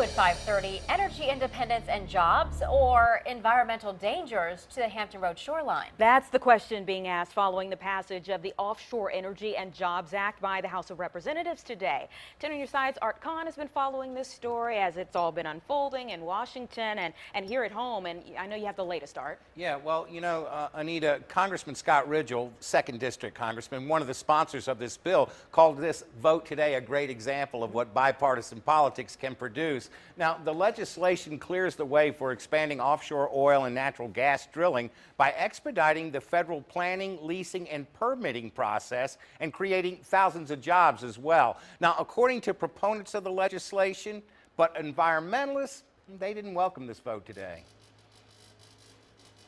at 5:30, energy independence and jobs or environmental dangers to the Hampton Road shoreline? That's the question being asked following the passage of the Offshore Energy and Jobs Act by the House of Representatives today. 10 on your side's Art Kohn has been following this story as it's all been unfolding in Washington and here at home. And I know you have the latest, Art. Yeah, well, Anita, Congressman Scott Ridgel, 2nd District Congressman, one of the sponsors of this bill, called this vote today a great example of what bipartisan politics can produce. Now, the legislation clears the way for expanding offshore oil and natural gas drilling by expediting the federal planning, leasing, and permitting process and creating thousands of jobs as well. Now, according to proponents of the legislation, but environmentalists, they didn't welcome this vote today.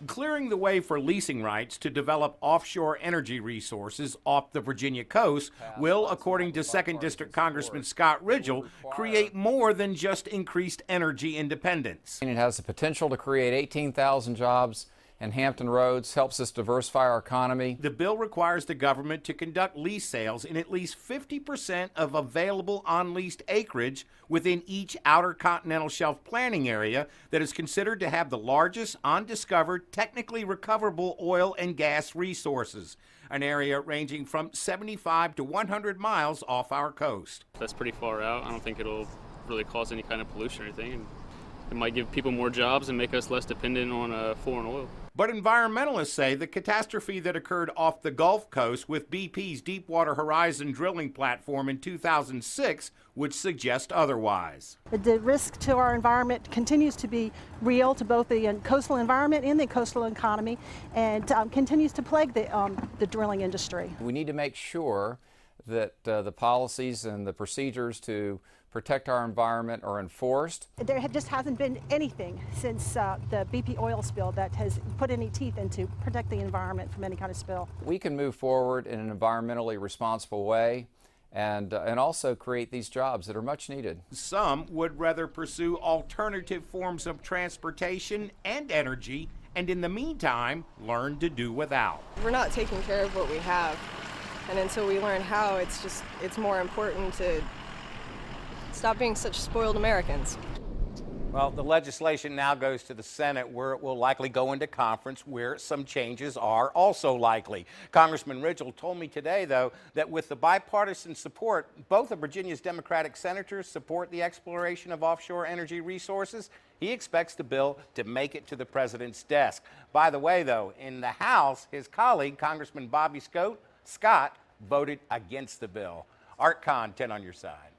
Clearing the way for leasing rights to develop offshore energy resources off the Virginia coast will, according to 2nd District Congressman Scott Ridgel, create more than just increased energy independence. It has the potential to create 18,000 jobs in Hampton Roads, helps us diversify our economy. The bill requires the government to conduct lease sales in at least 50% of available unleased acreage within each outer continental shelf planning area that is considered to have the largest undiscovered, technically recoverable oil and gas resources, an area ranging from 75 to 100 miles off our coast. That's pretty far out. I don't think it'll really cause any kind of pollution or anything. It might give people more jobs and make us less dependent on foreign oil. But environmentalists say the catastrophe that occurred off the Gulf Coast with BP's Deepwater Horizon drilling platform in 2006 would suggest otherwise. The risk to our environment continues to be real to both the coastal environment and the coastal economy, and continues to plague the drilling industry. We need to make sure that the policies and the procedures to protect our environment are enforced. There just hasn't been anything since the BP oil spill that has put any teeth into protect the environment from any kind of spill. We can move forward in an environmentally responsible way and also create these jobs that are much needed. Some would rather pursue alternative forms of transportation and energy, and in the meantime, learn to do without. We're not taking care of what we have, and until we learn how, it's more important to stop being such spoiled Americans. Well, the legislation now goes to the Senate, where it will likely go into conference, where some changes are also likely. Congressman Ridgel told me today, though, that with the bipartisan support, both of Virginia's Democratic senators support the exploration of offshore energy resources. He expects the bill to make it to the president's desk. By the way, though, in the House, his colleague, Congressman Bobby Scott, voted against the bill. Art Kohn, 10 on your side.